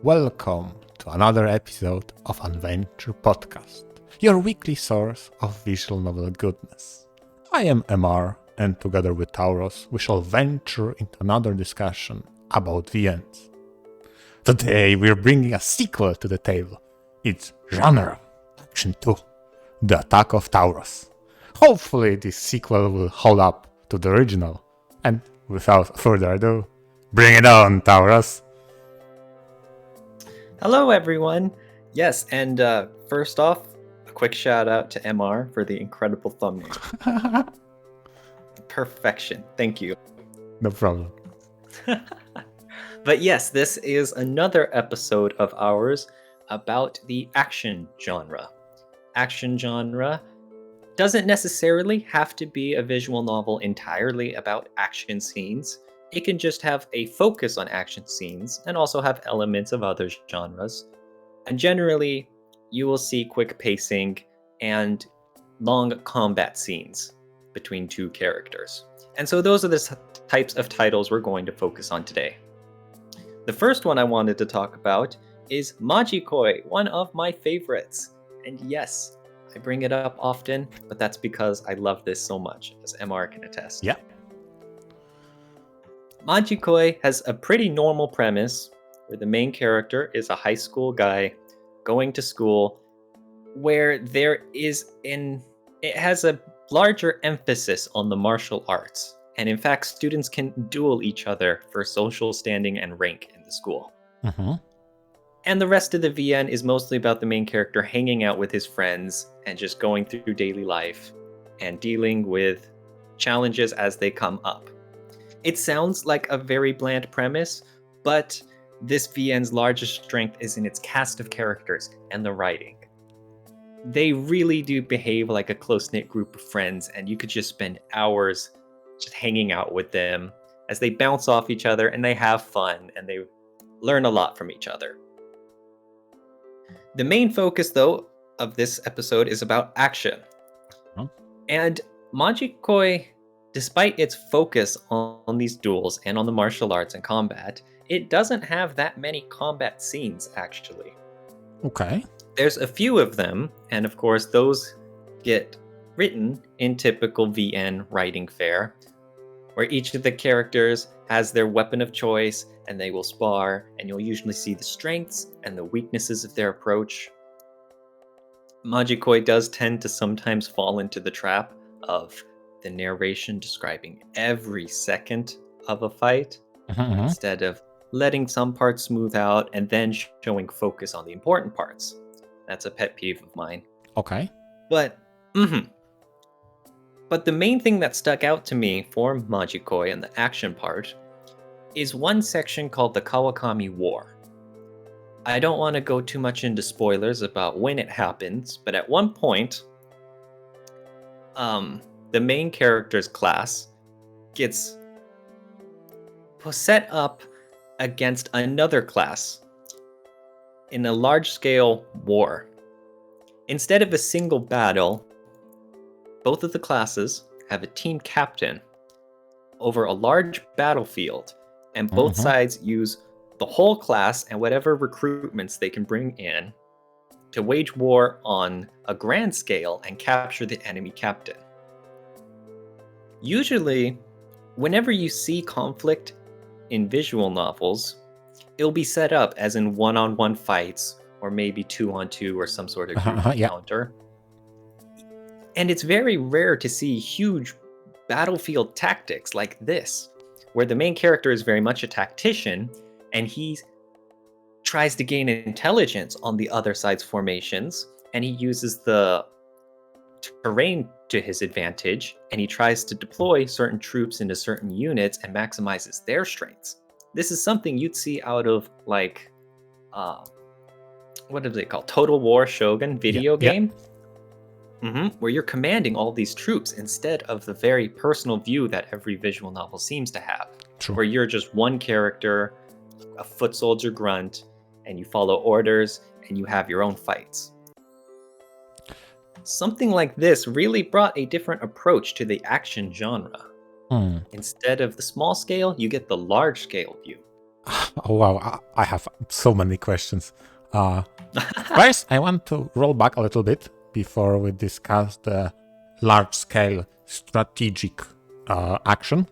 Welcome to another episode of VNture podcast, your weekly source of visual novel goodness. I am Mr, and together with Tauros, we shall venture into another discussion about VNs. Today we're bringing a sequel to the table. It's Genre Action 2, The Attack of Tauros. Hopefully this sequel will hold up to the original. And without further ado, bring it on, Tauros! Hello, everyone. Yes, and first off, a quick shout out to MR for the incredible thumbnail. Perfection. Thank you. No problem. But yes, this is another episode of ours about the action genre. Action genre doesn't necessarily have to be a visual novel entirely about action scenes. It can just have a focus on action scenes and also have elements of other genres. And generally, you will see quick pacing and long combat scenes between two characters. And so those are the types of titles we're going to focus on today. The first one I wanted to talk about is Majikoi, one of my favorites. And yes, I bring it up often, but that's because I love this so much, as MR can attest. Yeah. Majikoi has a pretty normal premise where the main character is a high school guy going to school where it has a larger emphasis on the martial arts. And in fact, students can duel each other for social standing and rank in the school. Mm-hmm. And the rest of the VN is mostly about the main character hanging out with his friends and just going through daily life and dealing with challenges as they come up. It sounds like a very bland premise, but this VN's largest strength is in its cast of characters and the writing. They really do behave like a close-knit group of friends, and you could just spend hours just hanging out with them as they bounce off each other and they have fun and they learn a lot from each other. The main focus, though, of this episode is about action. Huh? And Majikoi, despite its focus on these duels and on the martial arts and combat, it doesn't have that many combat scenes, actually. Okay. There's a few of them, and of course those get written in typical VN writing fare, where each of the characters has their weapon of choice, and they will spar, and you'll usually see the strengths and the weaknesses of their approach. Majikoi does tend to sometimes fall into the trap of the narration describing every second of a fight, Mm-hmm. instead of letting some parts smooth out and then showing focus on the important parts. That's a pet peeve of mine. Okay. But the main thing that stuck out to me for Majikoi and the action part is one section called the Kawakami War. I don't want to go too much into spoilers about when it happens, but at one point, the main character's class gets set up against another class in a large-scale war. Instead of a single battle, both of the classes have a team captain over a large battlefield, and both sides use the whole class and whatever recruitments they can bring in to wage war on a grand scale and capture the enemy captain. Usually, whenever you see conflict in visual novels, it'll be set up as in one-on-one fights or maybe two-on-two or some sort of group encounter. And it's very rare to see huge battlefield tactics like this, where the main character is very much a tactician and he tries to gain intelligence on the other side's formations, and he uses the terrain to his advantage, and he tries to deploy certain troops into certain units and maximizes their strengths. This is something you'd see out of, like, what is it called? Total War Shogun video game? Where you're commanding all these troops instead of the very personal view that every visual novel seems to have. True. Where you're just one character, a foot soldier grunt, and you follow orders, and you have your own fights. Something like this really brought a different approach to the action genre. Instead of the small scale, you get the large scale view. Oh wow, I have so many questions. First, I want to roll back a little bit before we discuss the large-scale strategic action.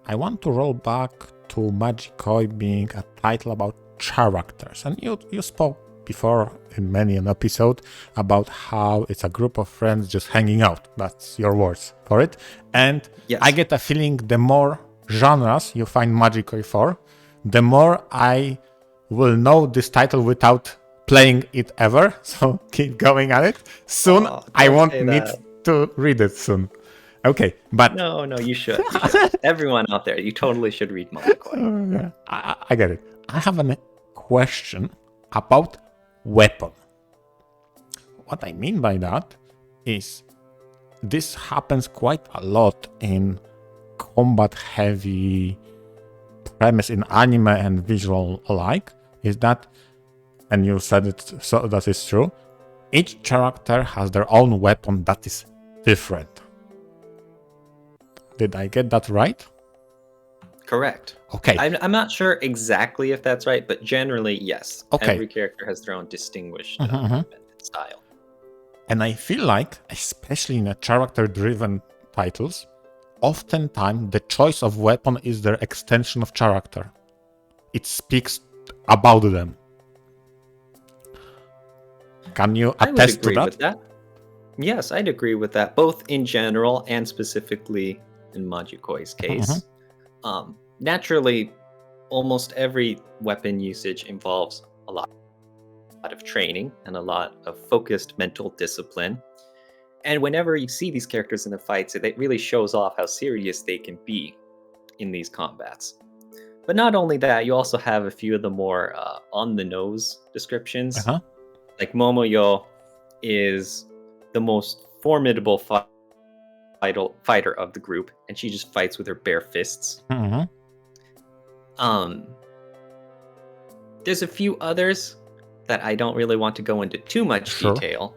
I want to roll back to Magikoi being a title about characters. And you spoke before in many an episode about how it's a group of friends just hanging out. That's your words for it. And Yes. I get a feeling the more genres you find Magikoi for, the more I will know this title without playing it ever. So keep going at it. Soon I don't won't say need that. to read it soon. Okay, but No, you should. You should. Everyone out there, you totally should read Magikoi. I get it. I have a question about weapon. What I mean by that is this happens quite a lot in combat-heavy premise in anime and visual alike, is that, and you said it, so that is true, each character has their own weapon that is different. Did I get that right? Correct. Okay. I'm not sure exactly if that's right, but generally, yes. Okay. Every character has their own distinguished weapon style. And I feel like, especially in a character-driven titles, oftentimes the choice of weapon is their extension of character. It speaks about them. Can you attest to that? With that? Yes, I'd agree with that, both in general and specifically in Magikoi's case. Naturally, almost every weapon usage involves a lot of training and a lot of focused mental discipline. And whenever you see these characters in the fights, it really shows off how serious they can be in these combats. But not only that, you also have a few of the more on-the-nose descriptions. Like Momoyo is the most formidable fighter of the group, and she just fights with her bare fists. There's a few others that I don't really want to go into too much detail,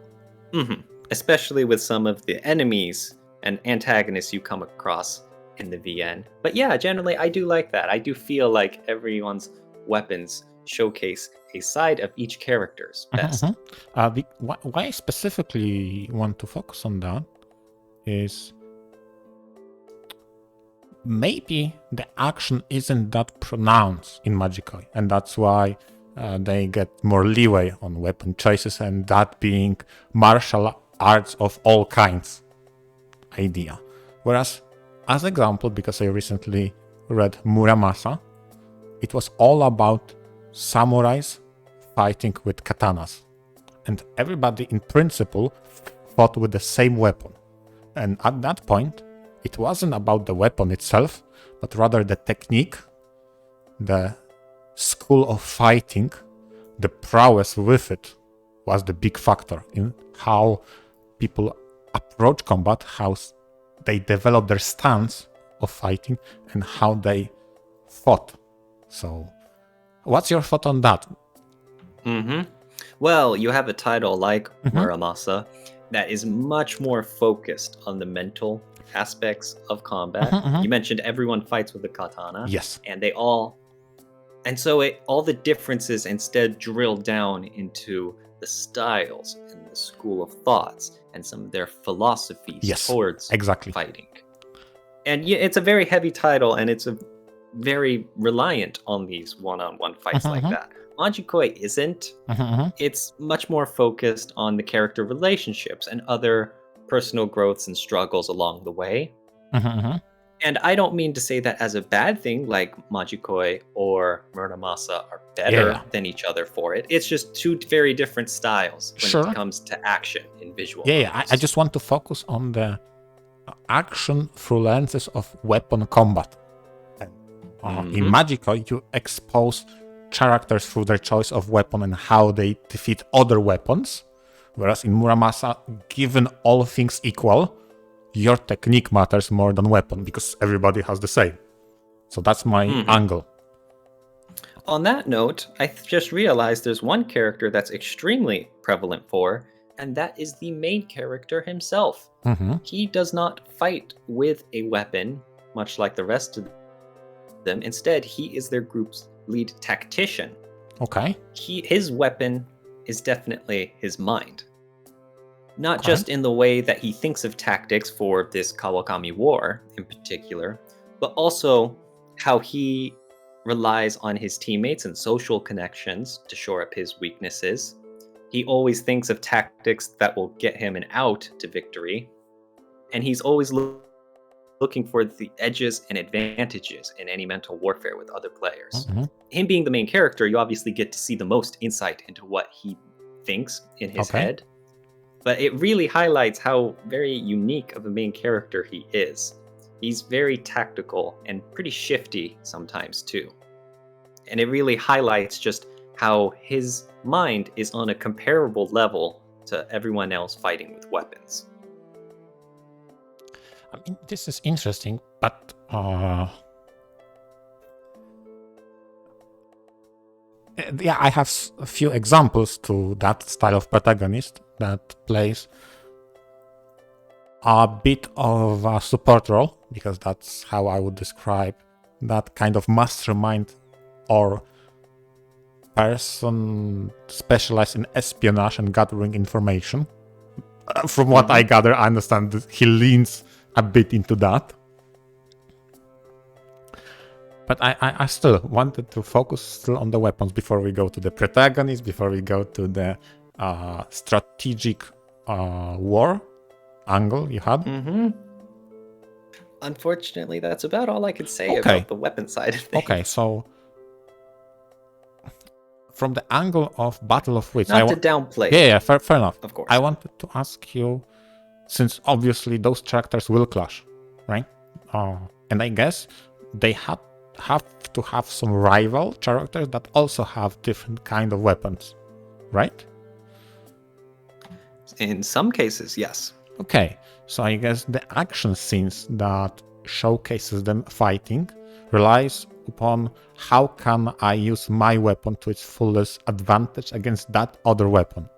especially with some of the enemies and antagonists you come across in the VN. But yeah, generally I do like that. I do feel like everyone's weapons showcase a side of each character's best. Why I specifically want to focus on that is maybe the action isn't that pronounced in Magikoi, and that's why they get more leeway on weapon choices, and that being martial arts of all kinds idea. Whereas, as example, because I recently read Muramasa, it was all about samurais fighting with katanas, and everybody in principle fought with the same weapon. And at that point, it wasn't about the weapon itself, but rather the technique, the school of fighting, the prowess with it was the big factor in how people approach combat, how they develop their stance of fighting, and how they fought. So, what's your thought on that? Well, you have a title like Muramasa that is much more focused on the mental aspects of combat. You mentioned everyone fights with a katana. Yes. And all the differences instead drill down into the styles and the school of thoughts and some of their philosophies towards fighting. And it's a very heavy title, and it's a very reliant on these one-on-one fights like that. Magikoi isn't. It's much more focused on the character relationships and other personal growths and struggles along the way. And I don't mean to say that as a bad thing, like Magikoi or Muramasa are better than each other for it. It's just two very different styles when it comes to action in visual novels. I just want to focus on the action through lenses of weapon combat. In Magikoi, you expose characters through their choice of weapon and how they defeat other weapons. Whereas in Muramasa, given all things equal, your technique matters more than weapon because everybody has the same. So that's my angle. On that note, I just realized there's one character that's extremely prevalent for, and that is the main character himself. He does not fight with a weapon, much like the rest of them. Instead, he is their group's lead tactician. Okay. His weapon is definitely his mind. Not just in the way that he thinks of tactics for this Kawakami War in particular, but also how he relies on his teammates and social connections to shore up his weaknesses. He always thinks of tactics that will get him an out to victory, and he's always looking for the edges and advantages in any mental warfare with other players. Mm-hmm. Him being the main character, you obviously get to see the most insight into what he thinks in his head, but it really highlights how very unique of a main character he is. He's very tactical and pretty shifty sometimes too. And it really highlights just how his mind is on a comparable level to everyone else fighting with weapons. I mean, this is interesting, but yeah, I have a few examples to that style of protagonist that plays a bit of a support role, because that's how I would describe that kind of mastermind or person specialized in espionage and gathering information. From what I gather, I understand that he leans a bit into that. But I still wanted to focus still on the weapons before we go to the protagonist, before we go to the strategic war angle you had. Unfortunately, that's about all I could say about the weapon side of things. Okay, so from the angle of Battle of Wits... Not to downplay. Yeah, fair enough. Of course. I wanted to ask you, since obviously those characters will clash, right? And I guess they have to have some rival characters that also have different kind of weapons, right? In some cases, yes. Okay, so I guess the action scenes that showcases them fighting relies upon how can I use my weapon to its fullest advantage against that other weapon.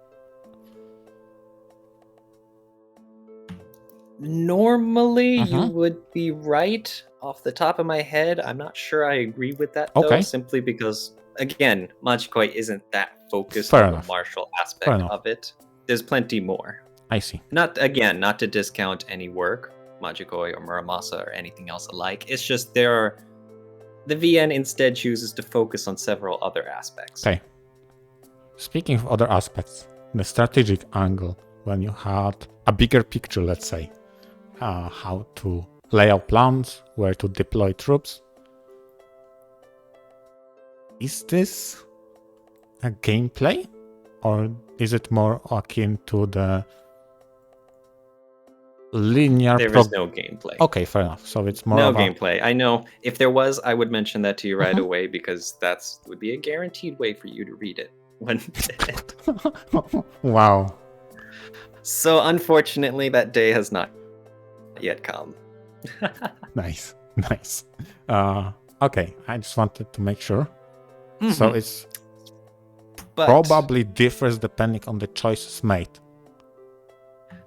Normally, you would be right. Off the top of my head, I'm not sure I agree with that, though, simply because, again, Majikoi isn't that focused on the martial aspect of it. There's plenty more. I see. Not to discount any work, Majikoi or Muramasa or anything else alike. It's just the VN instead chooses to focus on several other aspects. Okay. Speaking of other aspects, the strategic angle, when you had a bigger picture, let's say, how to lay out plans, where to deploy troops. Is this a gameplay, or is it more akin to the linear... There is no gameplay. Okay, fair enough. So it's more no gameplay. I know. If there was, I would mention that to you right away, because would be a guaranteed way for you to read it. Wow. So unfortunately, that day has not yet come. Nice. Okay, I just wanted to make sure. So it's probably differs depending on the choices made.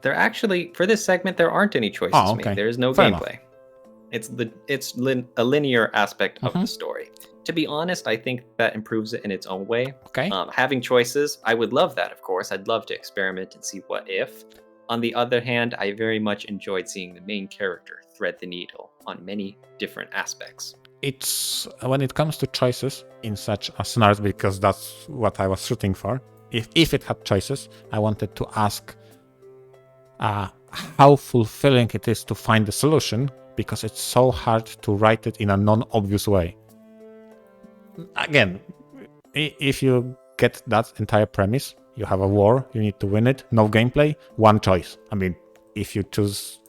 There actually, for this segment, there aren't any choices made. There is no gameplay. It's a linear aspect of the story. To be honest, I think that improves it in its own way. Okay. Having choices, I would love that, of course. I'd love to experiment and see what if. On the other hand, I very much enjoyed seeing the main character thread the needle on many different aspects. It's when it comes to choices in such a scenario, because that's what I was shooting for. If it had choices, I wanted to ask how fulfilling it is to find the solution, because it's so hard to write it in a non-obvious way. Again, if you get that entire premise, you have a war, you need to win it, no gameplay, one choice. I mean, if you choose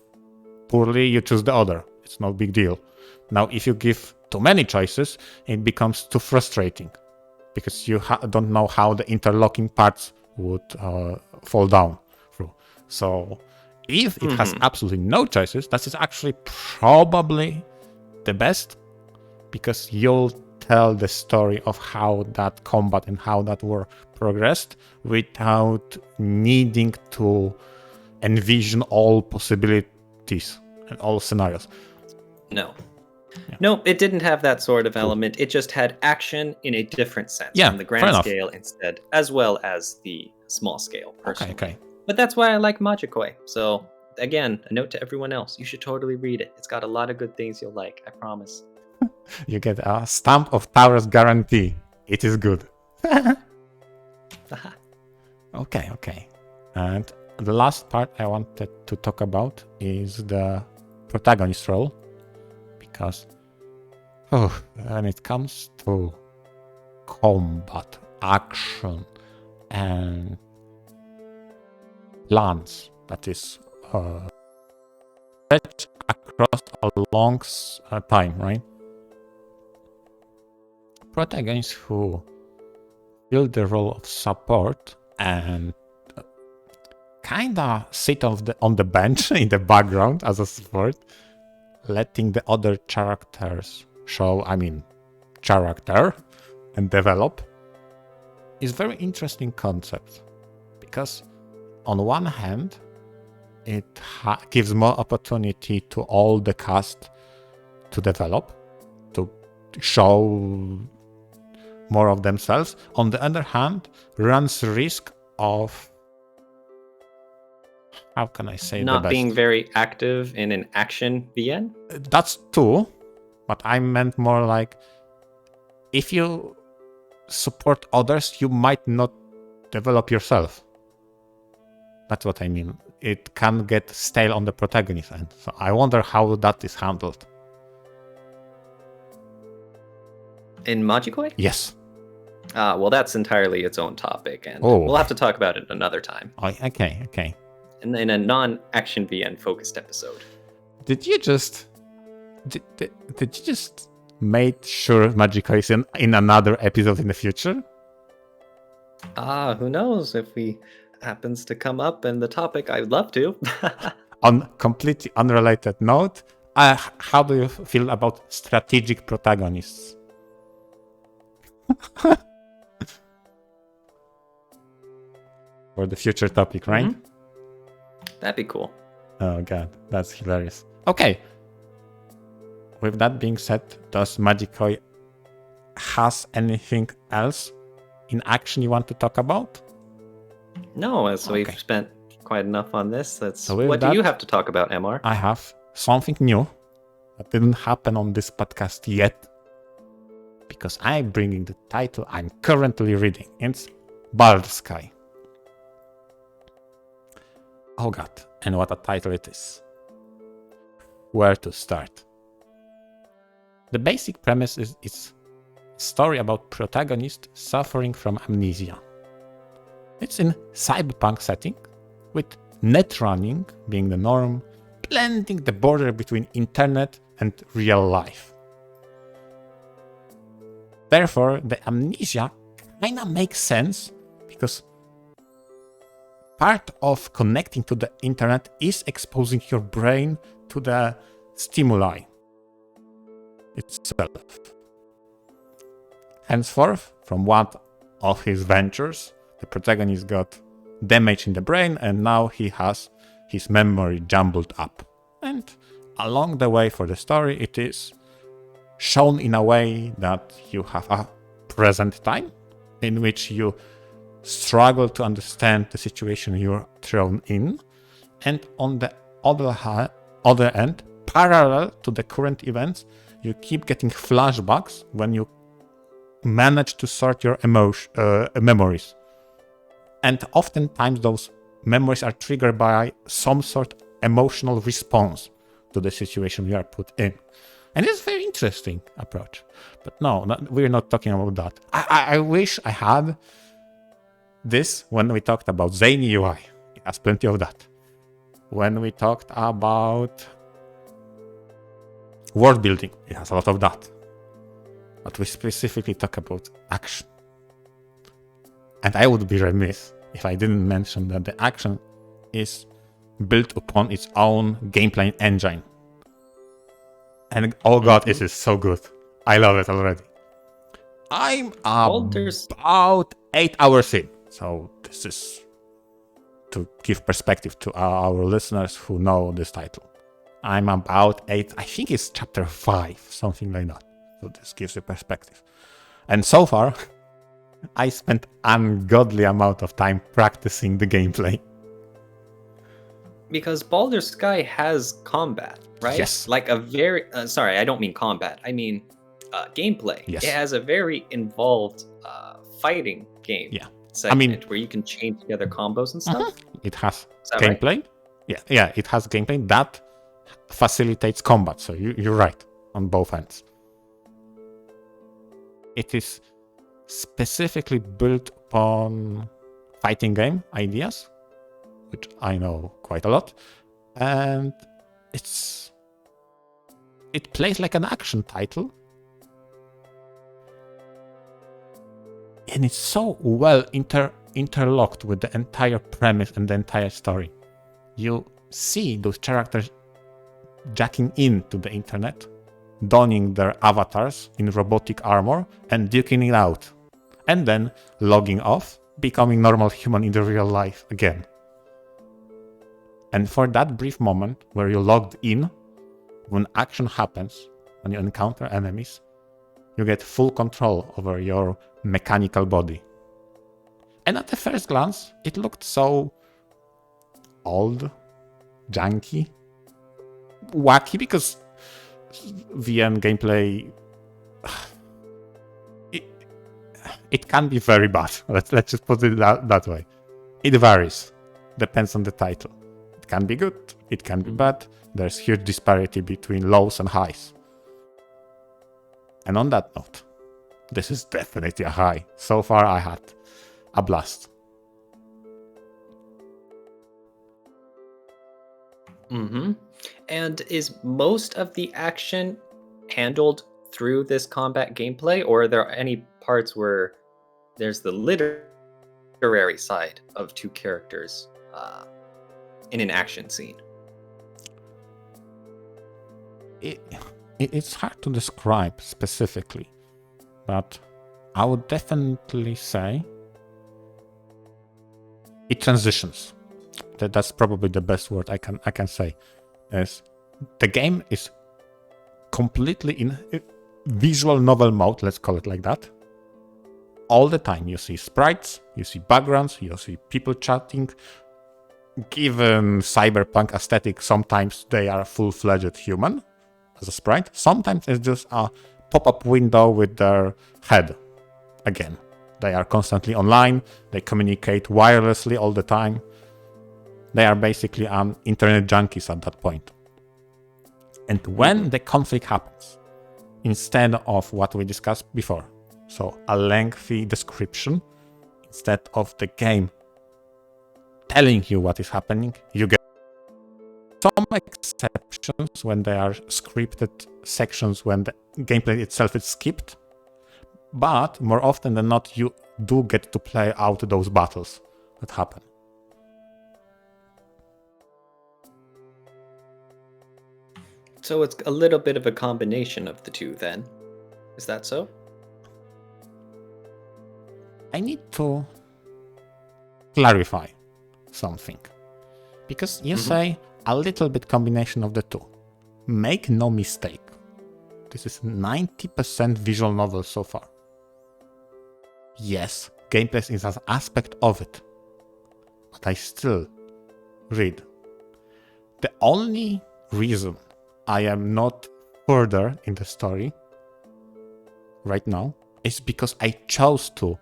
poorly, you choose the other. It's no big deal. Now, if you give too many choices, it becomes too frustrating, because you don't know how the interlocking parts would fall down through. So if it has absolutely no choices, that is actually probably the best, because you'll tell the story of how that combat and how that war progressed without needing to envision all possibilities and all scenarios. No. Yeah. No, it didn't have that sort of element. It just had action in a different sense Yeah, from the fair grand enough. scale instead, as well as the small scale, personally. Okay. But that's why I like Majikoi. So, again, a note to everyone else. You should totally read it. It's got a lot of good things you'll like, I promise. You get a stamp of Taurus guarantee. It is good. Okay. And the last part I wanted to talk about is the protagonist role. Because when it comes to combat, action, and plans that is stretched across a long time, right? Protagonists who fill the role of support and kinda sit on the bench in the background as a support, letting the other characters show, character and develop, is very interesting concept. Because on one hand, it gives more opportunity to all the cast to develop, to show more of themselves. On the other hand, runs risk of, how can I say, not the best? being very active in an action VN? That's true, but I meant more like, if you support others, you might not develop yourself. That's what I mean. It can get stale on the protagonist end. So I wonder how that is handled. In Majikoi? Yes. Well, that's entirely its own topic, and we'll have to talk about it another time. Okay. In a non-action VN focused episode. Did you just make sure Magica is in another episode in the future? Who knows if we happens to come up in the topic? I'd love to. On completely unrelated note, how do you feel about strategic protagonists? For the future topic, right? Mm-hmm. That'd be cool. Oh god, that's hilarious. Okay. With that being said, does Majikoi has anything else in action you want to talk about? No, so we've spent quite enough on this. What do you have to talk about, MR? I have something new that didn't happen on this podcast yet, because I'm bringing the title I'm currently reading. It's Baldur's Sky. Oh god, and what a title it is. Where to start? The basic premise is it's a story about protagonist suffering from amnesia. It's in cyberpunk setting, with net running being the norm, blending the border between internet and real life. Therefore, the amnesia kinda makes sense, because part of connecting to the internet is exposing your brain to the stimuli itself. Henceforth, from one of his ventures, the protagonist got damage in the brain, and now he has his memory jumbled up. And along the way for the story, it is shown in a way that you have a present time in which you struggle to understand the situation you're thrown in, and on the other end, parallel to the current events, you keep getting flashbacks when you manage to sort your memories. And oftentimes those memories are triggered by some sort of emotional response to the situation you are put in. And it's a very interesting approach. But no, we're not talking about that. I wish I had this when we talked about zany UI. It has plenty of that. When we talked about world building, it has a lot of that. But we specifically talk about action. And I would be remiss if I didn't mention that the action is built upon its own gameplay engine. And oh god, it is so good. I love it already. I'm about 8 hours in. So this is to give perspective to our listeners who know this title. I'm about 8, I think it's chapter 5, something like that. So this gives you perspective. And so far, I spent ungodly amount of time practicing the gameplay. Because Baldur's Sky has combat, right? Yes. Like a very... sorry, I don't mean combat. I mean gameplay. Yes. It has a very involved fighting game segment where you can chain together combos and stuff. It has gameplay. Right? Yeah, it has gameplay that facilitates combat. So you're right on both ends. It is specifically built upon fighting game ideas, which I know quite a lot, and it plays like an action title, and it's so well interlocked with the entire premise and the entire story. You see those characters jacking into the internet, donning their avatars in robotic armor and duking it out, and then logging off, becoming normal human in the real life again. And for that brief moment where you logged in, when action happens, when you encounter enemies, you get full control over your mechanical body. And at the first glance, it looked so old, janky, wacky, because VN gameplay, it can be very bad. Let's just put it that way. It varies, depends on the title. It can be good, it can be bad. There's huge disparity between lows and highs. And on that note, this is definitely a high. So far I had a blast. And is most of the action handled through this combat gameplay, or are there any parts where there's the literary side of two characters in an action scene? It's hard to describe specifically, but I would definitely say it transitions. That's probably the best word I can say. Is the game is completely in visual novel mode, let's call it like that. All the time you see sprites, you see backgrounds, you see people chatting. Given cyberpunk aesthetic, sometimes they are full-fledged human as a sprite. Sometimes it's just a pop-up window with their head. Again, they are constantly online, they communicate wirelessly all the time. They are basically internet junkies at that point. And when the conflict happens, instead of what we discussed before, so a lengthy description, instead of the game telling you what is happening, you get some exceptions when there are scripted sections when the gameplay itself is skipped, but more often than not, you do get to play out those battles that happen. So it's a little bit of a combination of the two then. Is that so? I need to clarify something. Because you say a little bit combination of the two. Make no mistake. This is 90% visual novel so far. Yes, gameplay is an aspect of it. But I still read. The only reason I am not further in the story right now is because I chose to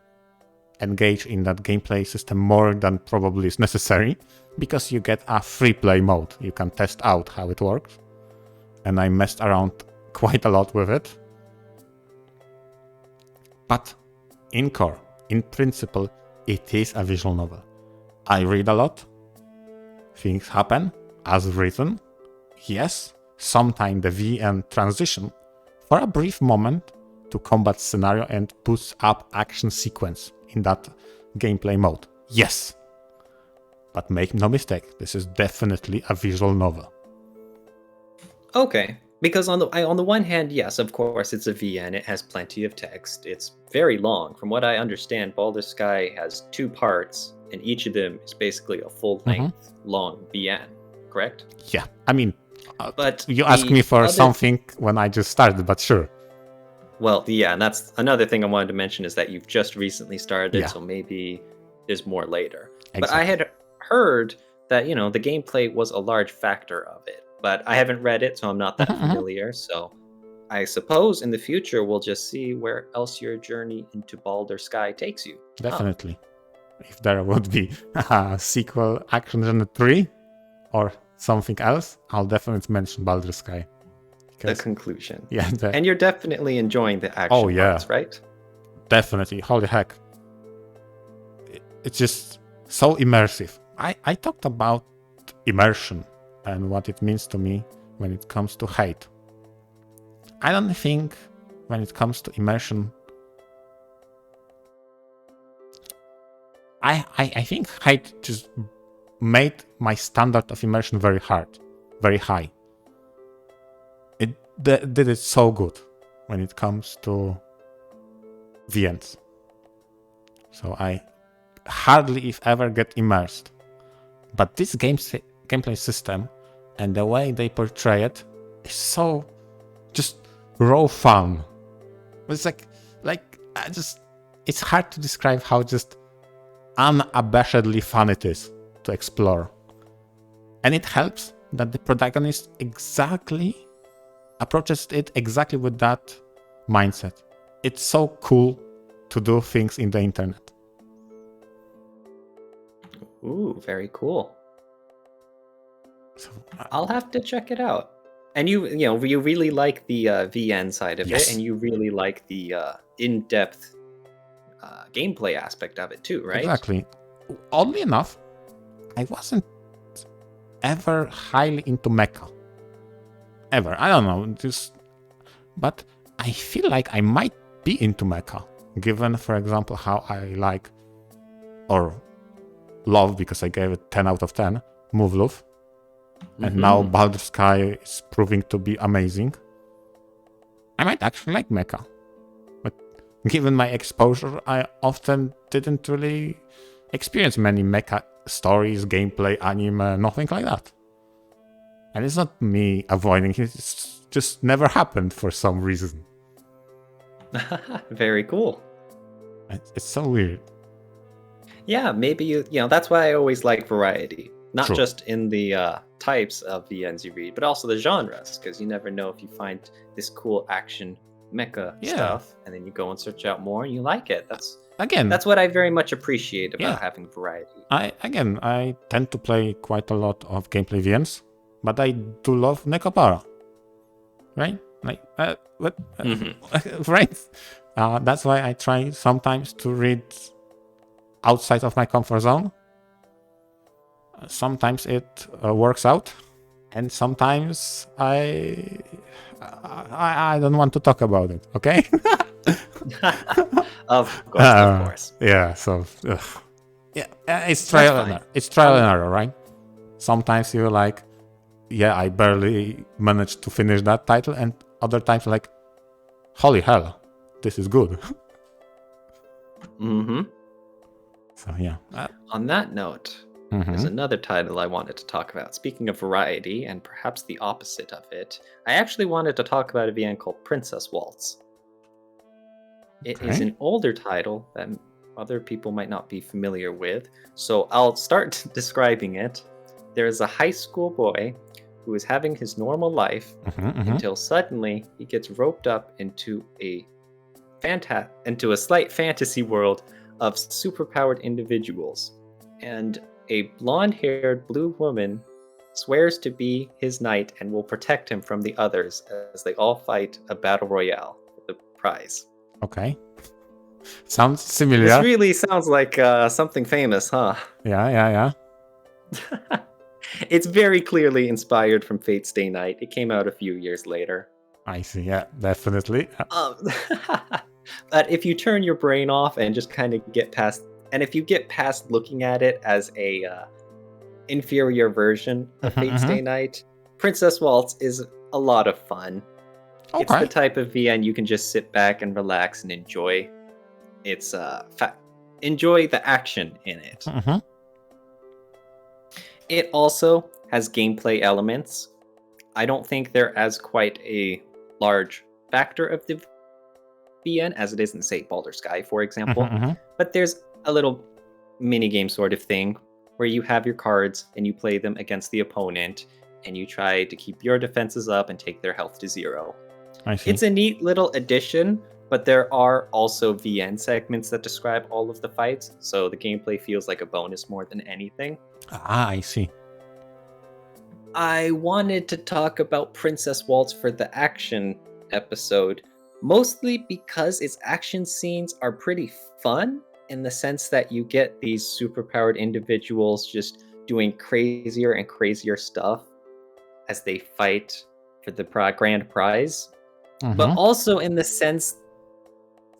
engage in that gameplay system more than probably is necessary, because you get a free play mode. You can test out how it works. And I messed around quite a lot with it. But in core, in principle, it is a visual novel. I read a lot. Things happen as written. Yes, sometimes the VN transition for a brief moment to combat scenario and puts up action sequence in that gameplay mode. Yes. But make no mistake, this is definitely a visual novel. Okay. Because on the one hand, yes, of course, it's a VN. It has plenty of text. It's very long. From what I understand, Baldur's Sky has 2 parts, and each of them is basically a full-length, long VN, correct? Yeah, I mean, But you asked the me for other- something when I just started, but sure. Well, yeah, and that's another thing I wanted to mention is that you've just recently started, Yeah. so maybe there's more later. But Exactly. I had heard that, the gameplay was a large factor of it, but I haven't read it, so I'm not that familiar. So I suppose in the future we'll just see where else your journey into Baldur's Sky takes you. Definitely. If there would be a sequel, Action Genre 3, or something else, I'll definitely mention Baldur's Sky. The conclusion. Yeah, And you're definitely enjoying the action parts, right? Definitely. Holy heck. It's just so immersive. I talked about immersion and what it means to me when it comes to hate. I don't think when it comes to immersion, I think hate just made my standard of immersion very high. It did it so good when it comes to VNs. So I hardly if ever get immersed. But this gameplay system and the way they portray it is so just raw fun. It's it's hard to describe how just unabashedly fun it is to explore. And it helps that the protagonist approaches it exactly with that mindset. It's so cool to do things in the internet. Ooh, very cool. So, I'll have to check it out. And you really like the VN side of Yes. it, and you really like the in-depth gameplay aspect of it too, right? Exactly. Oddly enough, I wasn't ever highly into mecha. Ever. I don't know. But I feel like I might be into mecha, given, for example, how I like or love, because I gave it 10 out of 10, Muv-Luv. And now Baldur's Sky is proving to be amazing. I might actually like mecha. But given my exposure, I often didn't really experience many mecha stories, gameplay, anime, nothing like that. And it's not me avoiding it, it's just never happened for some reason. Very cool. It's so weird. Yeah, maybe that's why I always like variety. Not True. just in the types of VNs you read, but also the genres, because you never know if you find this cool action mecha stuff, and then you go and search out more and you like it. That's what I very much appreciate about having variety. I tend to play quite a lot of gameplay VNs, but I do love Nekopara. Right? Right? That's why I try sometimes to read outside of my comfort zone. Sometimes it works out, and sometimes I don't want to talk about it. Okay? Of course. Yeah. So it's trial and error. It's trial and error, right? Sometimes you're like, yeah, I barely managed to finish that title, and other times like, holy hell, this is good. So yeah. On that note, there's another title I wanted to talk about. Speaking of variety, and perhaps the opposite of it, I actually wanted to talk about a VN called Princess Waltz. It is an older title that other people might not be familiar with, so I'll start describing it. There is a high school boy who is having his normal life until suddenly he gets roped up into a slight fantasy world of superpowered individuals, and a blonde-haired blue woman swears to be his knight and will protect him from the others as they all fight a battle royale for the prize. Okay. Sounds similar. This really sounds like something famous, huh? Yeah. It's very clearly inspired from Fate Stay Night. It came out a few years later. I see, yeah, definitely. But if you turn your brain off and just kind of get past, and if you get past looking at it as a inferior version of Fate Stay Night, Princess Waltz is a lot of fun. Okay. It's the type of VN you can just sit back and relax and enjoy. It's enjoy the action in it. It also has gameplay elements. I don't think they're as quite a large factor of the VN as it is in, say, Baldur's Sky, for example. But there's a little mini game sort of thing where you have your cards and you play them against the opponent and you try to keep your defenses up and take their health to 0. I see. It's a neat little addition, but there are also VN segments that describe all of the fights, so the gameplay feels like a bonus more than anything. I see. I wanted to talk about Princess Waltz for the action episode, mostly because its action scenes are pretty fun in the sense that you get these superpowered individuals just doing crazier and crazier stuff as they fight for the grand prize. But also in the sense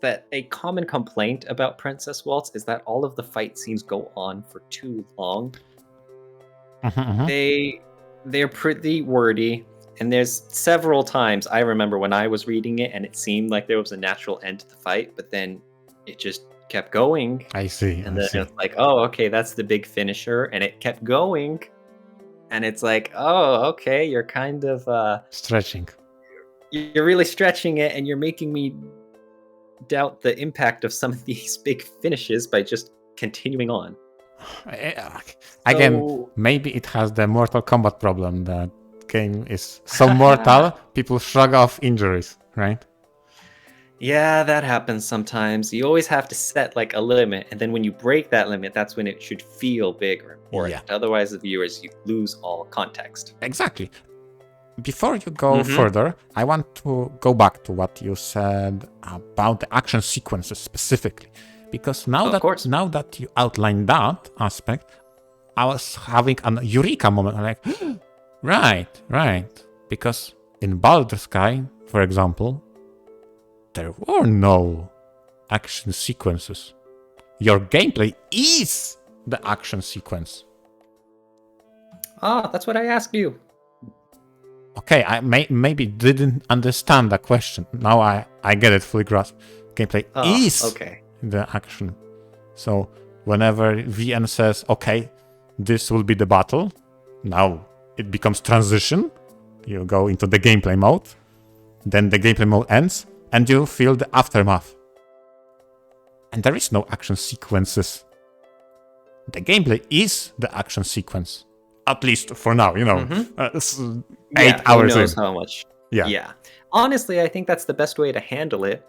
that a common complaint about Princess Waltz is that all of the fight scenes go on for too long. They're pretty wordy, and there's several times I remember when I was reading it and it seemed like there was a natural end to the fight, but then it just kept going. I see. And then it's like, oh, okay, that's the big finisher, and it kept going. And it's like, oh, okay, you're kind of stretching. You're really stretching it, and you're making me doubt the impact of some of these big finishes by just continuing on. Again, maybe it has the Mortal Kombat problem. That game is so mortal, people shrug off injuries, right? Yeah, that happens sometimes. You always have to set like a limit, and then when you break that limit, that's when it should feel big or important. Yeah. Otherwise, the viewers, you lose all context. Exactly. Before you go further, I want to go back to what you said about the action sequences specifically. Because now that you outlined that aspect, I was having an eureka moment. I'm like, right. Because in Baldur's Sky, for example, there were no action sequences. Your gameplay is the action sequence. That's what I asked you. Okay, I maybe didn't understand the question. Now I get it fully grasp. Gameplay is the action. So whenever VN says, okay, this will be the battle, now it becomes transition. You go into the gameplay mode. Then the gameplay mode ends, and you feel the aftermath. And there is no action sequences. The gameplay is the action sequence. At least for now, 8 hours who knows in. How much? Yeah. Honestly, I think that's the best way to handle it,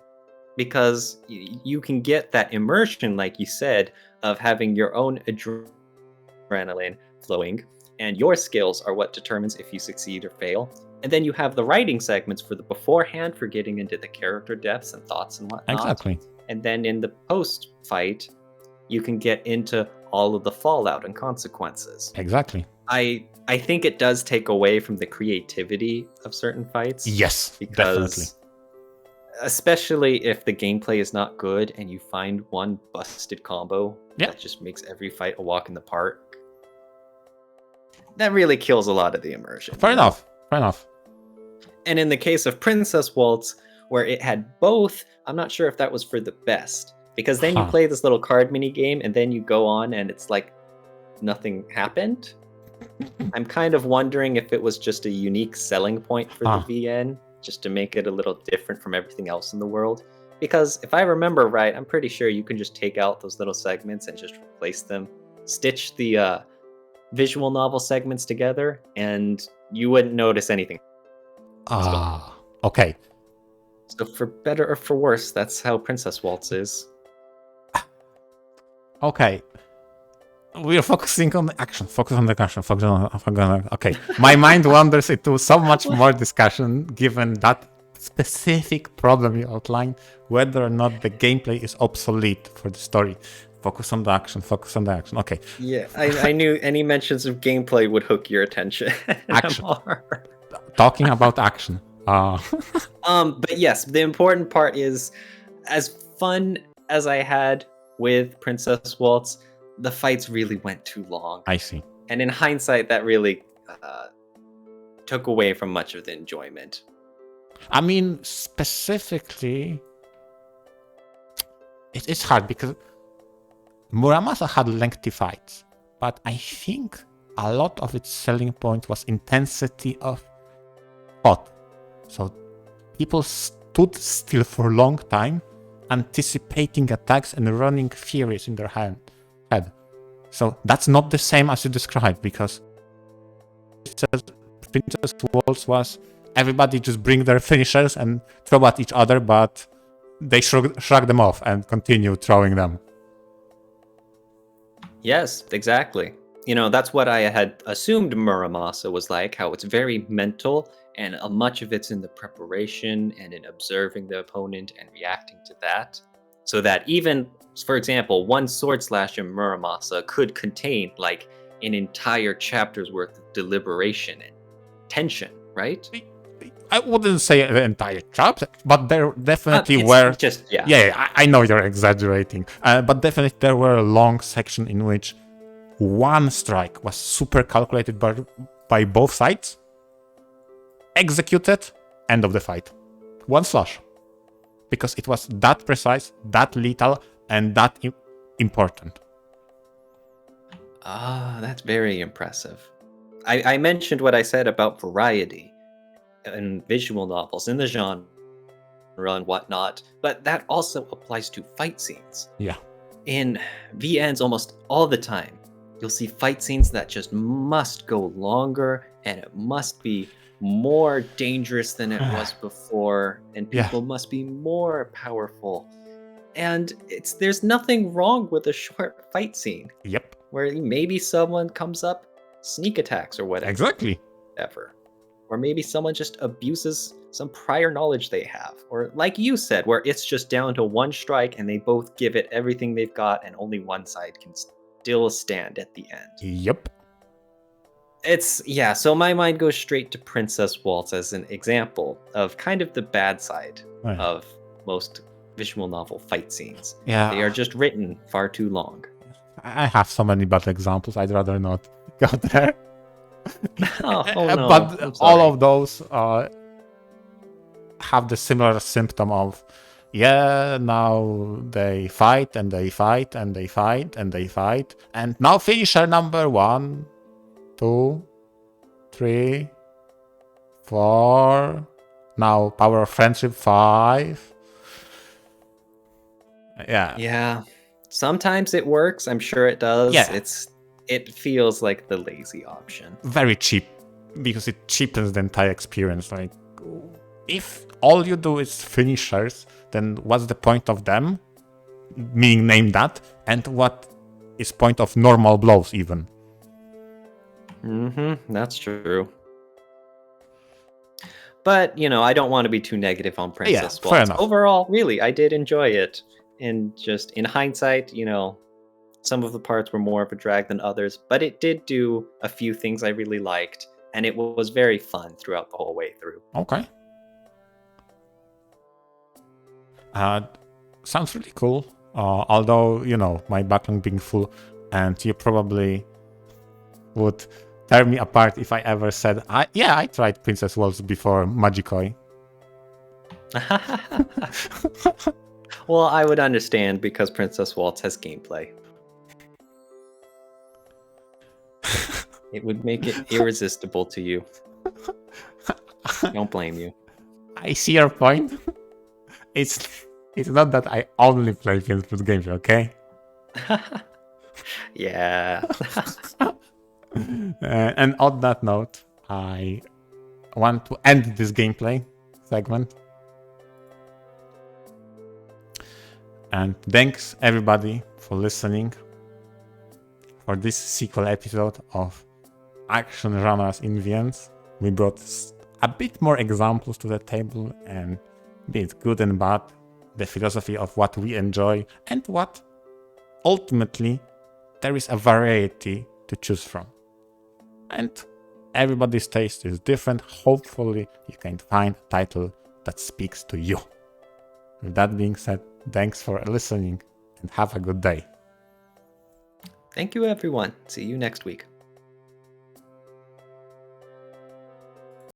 because you can get that immersion, like you said, of having your own adrenaline flowing, and your skills are what determines if you succeed or fail. And then you have the writing segments for the beforehand, for getting into the character depths and thoughts and whatnot. Exactly. And then in the post-fight, you can get into all of the fallout and consequences. Exactly. I think it does take away from the creativity of certain fights. Yes, because definitely. Especially if the gameplay is not good and you find one busted combo that just makes every fight a walk in the park. That really kills a lot of the immersion. Fair enough. And in the case of Princess Waltz, where it had both, I'm not sure if that was for the best. Because then you play this little card mini game and then you go on and it's like nothing happened. I'm kind of wondering if it was just a unique selling point for the VN, just to make it a little different from everything else in the world. Because if I remember right, I'm pretty sure you can just take out those little segments and just replace them, stitch the visual novel segments together, and you wouldn't notice anything. Okay. So for better or for worse, that's how Princess Waltz is. Okay. We are focusing on the action. Okay. My mind wanders into so much more discussion given that specific problem you outlined, whether or not the gameplay is obsolete for the story. Focus on the action. Okay. Yeah, I knew any mentions of gameplay would hook your attention. Action. Talking about action. But yes, the important part is, as fun as I had with Princess Waltz, the fights really went too long. I see. And in hindsight, that really took away from much of the enjoyment. I mean, specifically, it's hard because Muramasa had lengthy fights, but I think a lot of its selling point was intensity of thought. So people stood still for a long time, anticipating attacks and running furious in their head. So that's not the same as you described, because Princess Waltz was everybody just bring their finishers and throw at each other, but they shrug them off and continue throwing them. Yes, exactly. That's what I had assumed Muramasa was like, how it's very mental, and much of it's in the preparation and in observing the opponent and reacting to that. So that even, for example, one sword slash in Muramasa could contain like an entire chapter's worth of deliberation and tension, right? I wouldn't say the entire chapter, but there definitely were... Yeah, I know you're exaggerating, but definitely there were a long section in which one strike was super calculated by both sides, executed, end of the fight. One slash. Because it was that precise, that lethal, and that important. That's very impressive. I mentioned what I said about variety in visual novels, in the genre and whatnot, but that also applies to fight scenes. Yeah. In VNs, almost all the time, you'll see fight scenes that just must go longer, and it must be more dangerous than it was before, and people must be more powerful. And there's nothing wrong with a short fight scene. Yep. Where maybe someone comes up, sneak attacks or whatever. Exactly. Or maybe someone just abuses some prior knowledge they have. Or like you said, where it's just down to one strike and they both give it everything they've got and only one side can still stand at the end. Yep. So my mind goes straight to Princess Waltz as an example of kind of the bad side of most visual novel fight scenes. Yeah. They are just written far too long. I have so many bad examples, I'd rather not go there. No. But all of those have the similar symptom of, now they fight and they fight and they fight and they fight. And now finisher number 1, 2, 3, 4. Now power of friendship 5. Yeah. Sometimes it works. I'm sure it does. Yeah. It feels like the lazy option. Very cheap, because it cheapens the entire experience. Like, if all you do is finishers, then what's the point of them? Meaning name that. And what is point of normal blows even? That's true. But, I don't want to be too negative on Princess Waltz. Fair enough. Overall, really, I did enjoy it. And just in hindsight, some of the parts were more of a drag than others, but it did do a few things I really liked, and it was very fun throughout the whole way through. Okay. Sounds really cool. Although, my backlog being full, and you probably would tear me apart if I ever said, I tried Princess Waltz before Magikoi. Well, I would understand, because Princess Waltz has gameplay. It would make it irresistible to you. Don't blame you. I see your point. It's not that I only play Princess Waltz gameplay, okay? Yeah. And on that note, I want to end this gameplay segment. And thanks everybody for listening for this sequel episode of Action Genres in VNs. We brought a bit more examples to the table, and be it good and bad, the philosophy of what we enjoy and what ultimately there is a variety to choose from. And everybody's taste is different. Hopefully you can find a title that speaks to you. With that being said, thanks for listening and have a good day. Thank you, everyone. See you next week.